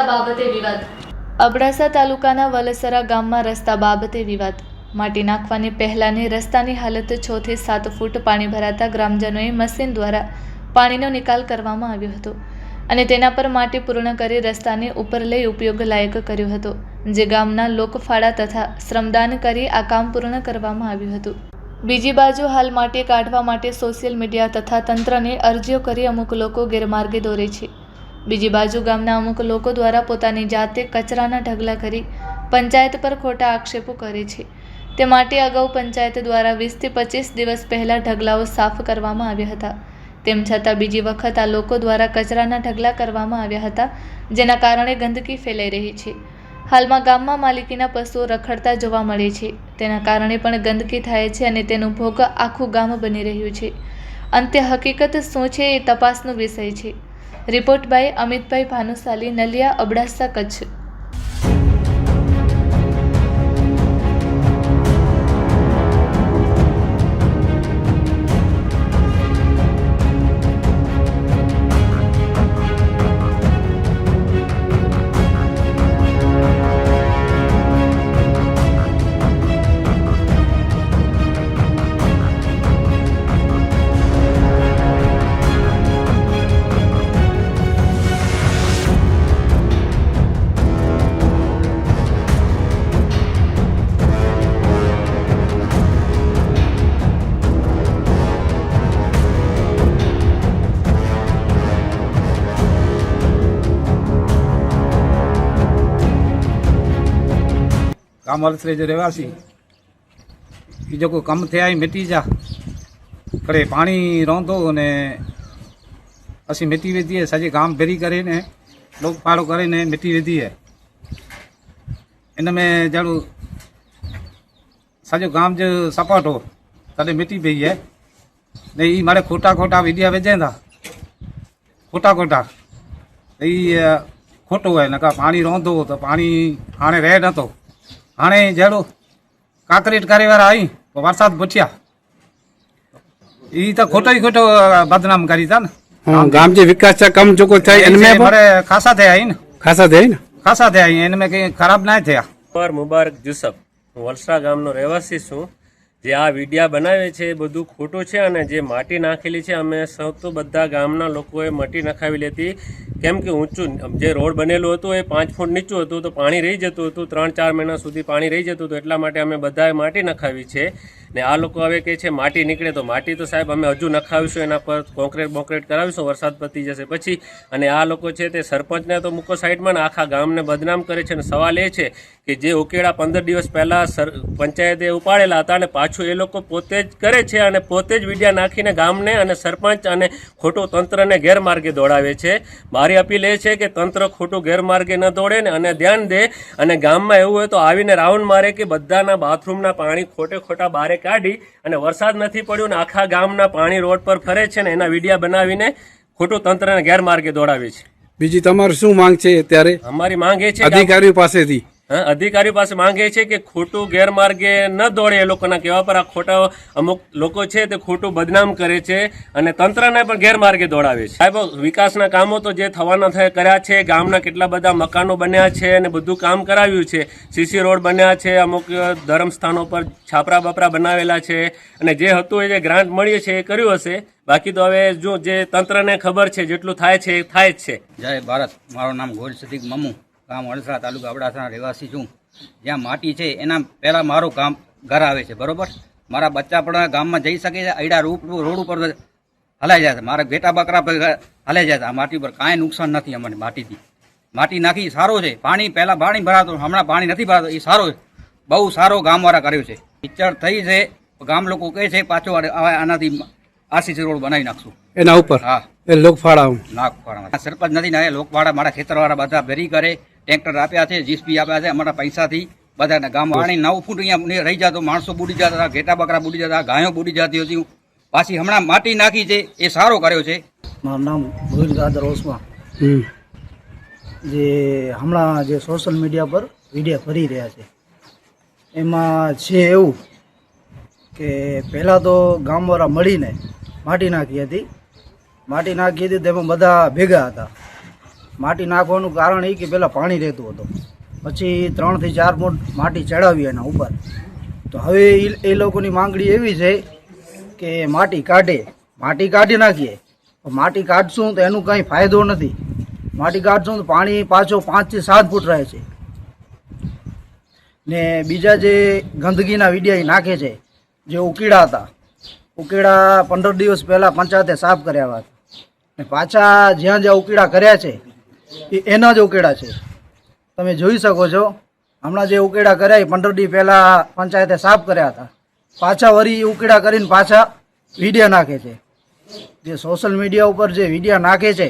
બાબતે વિવાદ। અબડાસા તાલુકાના વલસરા ગામમાં રસ્તા બાબતે વિવાદ। માટી નાખવાની પહેલાની રસ્તાની હાલત 6 થી 7 ફૂટ પાણી ભરાતા ગ્રામજનોએ મશીન દ્વારા પાણીનો નિકાલ કરવામાં આવ્યો હતો અને તેના પર માટી પૂર્ણ કરી રસ્તાને ઉપર લઈ ઉપયોગ લાયક કર્યો હતો, જે ગામના લોકફાળા તથા શ્રમદાન કરી આ કામ પૂર્ણ કરવામાં આવ્યું હતું। બીજી બાજુ હાલ માટી કાઢવા માટે સોશિયલ મીડિયા તથા તંત્રને અરજીઓ કરી અમુક લોકો ગેરમાર્ગે દોરે છે। બીજી બાજુ ગામના અમુક લોકો દ્વારા પોતાની જાતે કચરાના ઢગલા કરી પંચાયત પર ખોટા આક્ષેપો કરે છે। તે માટે અગાઉ પંચાયત દ્વારા 20 થી 25 દિવસ પહેલા ઢગલાઓ સાફ કરવામાં આવ્યા હતા। તેમ છતાં બીજી વખત આ લોકો દ્વારા કચરાના ઢગલા કરવામાં આવ્યા હતા, જેના કારણે ગંદકી ફેલાઈ રહી છે। હાલમાં ગામમાં માલિકીના પશુઓ રખડતા જોવા મળે છે, તેના કારણે પણ ગંદકી થાય છે અને તેનો ભોગ આખું ગામ બની રહ્યું છે। અંતે હકીકત શું છે એ તપાસનો વિષય છે। Report by Amitbhai Bhanushali, Naliya, Abdasa, Kutch. गाँव वाले जो रहवासी जो कोई कम थे आई मिट्टी जा कड़े पानी रोंदो ने असी मिट्टी विधी है, सजे गांव भेरी करे ने लोग पाड़ो करे ने मिट्टी विधी है। इनमें जड़ू सजो गांव जो सपाट हो तले मिट्टी पई है ने ई मारे खोटा खोटा विधिया विझे था, खोटा खोटा खोटो है नका पानी रोंदो तो पानी हाणे रह न तो हाणे जड़ो काकरेट करे वारा आई तो वरसाद पुछिया ई तो खोटो ही खोटो बदनाम करी था ना। गाम जे विकास चा कम जो था इनमें मारे खासा थे आई ना, खासा थे ना, खासा थे आई इनमें कहीं खराब ना थे। मुबारक जुसफ हूँ वलसरा गामनो રહેવાસી છું। જે આ વિડિયા બનાવે છે એ બધું ખોટું છે અને જે માટી નાખેલી છે અમે સૌ તો બધા ગામના લોકોએ માટી નખાવેલી હતી, કેમ કે ઊંચું જે રોડ બનેલું હતું એ 5 ફૂટ નીચું હતું તો પાણી રહી જતું હતું, 3-4 મહિના સુધી પાણી રહી જતું હતું, એટલા માટે અમે બધાએ માટી નખાવી છે। ને આ લોકો હવે કહે છે માટી નીકળે તો માટી તો સાહેબ અમે હજુ નખાવીશું, એના પર કોન્ક્રીટ કરાવીશું વરસાદ પતી જશે પછી। અને આ લોકો છે તે સરપંચને તો મૂકો સાઈડમાં ને આખા ગામને બદનામ કરે છે। અને સવાલ એ છે કે જે ઉકેડા 15 દિવસ પહેલાં પંચાયતે ઉપાડેલા હતા અને પાછું એ લોકો પોતે જ કરે છે અને પોતે જ વિડિયા નાખીને ગામને અને સરપંચ અને ખોટું તંત્રને ગેરમાર્ગે દોડાવે છે। મારી અપીલ એ છે કે તંત્ર ખોટું ગેરમાર્ગે ન દોડે ને અને ધ્યાન દે અને ગામમાં એવું હોય તો આવીને રાઉન્ડ મારે કે બધાના બાથરૂમના પાણી ખોટા બારે કાઢી અને વરસાદ નથી પડ્યો ને આખા ગામના પાણી રોડ પર ફરે છે ને એના વિડિયા બનાવીને ખોટું તંત્રને ગેરમાર્ગે દોડાવે છે। બીજી તમારી શું માંગ છે અત્યારે? અમારી માંગ એ છે અધિકારીઓ પાસેથી અધિકારીઓ પાસે માંગે છે કે ખોટું ગેરમાર્ગે ન દોડે, એ લોકોના કહેવા પર આ ખોટા અમુક લોકો છે તે ખોટું બદનામ કરે છે અને તંત્રને પણ ગેરમાર્ગે દોડાવે છે। સાહેબ વિકાસના કામો તો જે થવાના કર્યા છે, ગામના કેટલા બધા મકાનો બન્યા છે અને બધું કામ કરાવ્યું છે, સીસી રોડ બન્યા છે, અમુક ધર્મસ્થાનો પર છાપરા બપરા બનાવેલા છે અને જે હતું એ જે ગ્રાન્ટ મળી છે એ કર્યું હશે, બાકી તો હવે જો જે તંત્રને ખબર છે જેટલું થાય છે એ થાય જ છે। જય ભારત। મારું નામ ગોલ સદીક મમુ, ગામ વલસરા, તાલુકા અબડાસાના રહેવાસી છું। જ્યાં માટી છે એના પહેલાં મારું ગામ ઘર આવે છે, બરોબર? મારા બચ્ચા પણ ગામમાં જઈ શકે છે, અડા રોડ ઉપર હલાઈ જાય છે, મારા ઘેટા બકરા હલાઈ જાય છે। આ માટી પર કાંઈ નુકસાન નથી અમને માટીથી। માટી નાખી સારો છે, પાણી પહેલાં પાણી ભરાતો, હમણાં પાણી નથી ભરાતો, એ સારો છે, બહુ સારો ગામવાળા કર્યો છે। કિચડ થઈ છે, ગામ લોકો કહે છે પાછો આનાથી આરસીસી રોડ બનાવી નાખશું એના ઉપર। હા, એ લોકફાળા સરપંચ નથી ને લોકફાળા મારા ખેતરવાળા બધા ભેરી કરે, ટ્રેક્ટર આપ્યા છે, જીસીબી આપ્યા છે અમારા પૈસાથી બધા ગામ પાણી 9 ફૂટ અહીંયા રહી જતો, માણસો બુડી જતા હતા, ઘેટા બકરા બુડી જતા, ગાયો બુડી જતી હતી, પાછી હમણાં માટી નાખી છે એ સારો કર્યો છે। મારું નામ ભુજ ગાદર ઓસમા। જે હમણાં જે સોશિયલ મીડિયા પર વિડીયો ફરી રહ્યા છે એમાં છે એવું કે પહેલાં તો ગામવાળા મળીને માટી નાખી હતી, તેમાં બધા ભેગા હતા માટી નાખવાનું કારણ એ કે પહેલાં પાણી રહેતું હતું, પછી 3 થી 4 ફૂટ માટી ચડાવી એના ઉપર. તો હવે એ લોકોની માંગણી એવી છે કે માટી કાઢી નાખીએ. પણ માટી કાઢશું તો એનું કંઈ ફાયદો નથી. માટી કાઢશું તો પાણી પાછો 5 થી 7 ફૂટ રહે છે. ને બીજા જે ગંદકીના વિડિયા ઈ નાખે છે, જે ઉકેડા હતા, ઉકેડા 15 દિવસ પહેલાં પંચાયતે સાફ કર્યા હતા, ને પાછા જ્યાં જ્યાં ઉકેડા કર્યા છે એ એના જ ઉકેડા છે. તમે જોઈ શકો છો, હમણાં જે ઉકેડા કર્યા એ 15 દિવસ પહેલાં પંચાયતે સાફ કર્યા હતા, પાછા વળી ઉકેડા કરીને પાછા વિડિયા નાખે છે. જે સોશિયલ મીડિયા ઉપર જે વિડિયા નાખે છે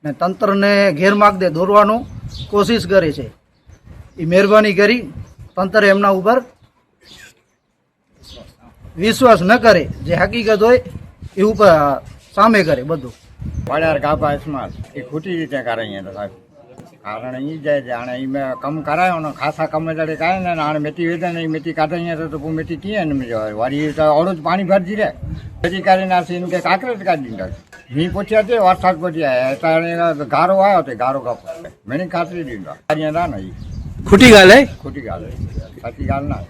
ને તંત્રને ગેરમાર્ગે દોરવાનું કોશિશ કરે છે, એ મહેરબાની કરી તંત્ર એમના ઉપર વિશ્વાસ ન કરે, જે હકીકત હોય એ ઉપર સામે કરે બધું. વાડ્યાર ગાભા ઇસ્માલ એ ખોટી રીતે કરે અહીંયા તો સાહેબ. કારણ એ જાય છે હાणे મેં કમ કરાયો ને ખાસા કમ જડે કાંઈ ને હાणे મેથી વેચે ને એ મેથી કાઢે અહીંયા તો મેથી कीअं ને वरी त ओड़ो ज पाणी भरिजी रहे मेथी काढीને આસી કે કાંકરે જ કાઢી દીધા. મી પૂછ્યા તે વરસાદ પછી આવ્યા ત્યારે ગારો આવ્યો તે ગારો કાપો મેં કાતરી દીધો અહીંયા ના ને ખોટી ગાલ હે ખોટી ગાલ સાચી ગાલ ના.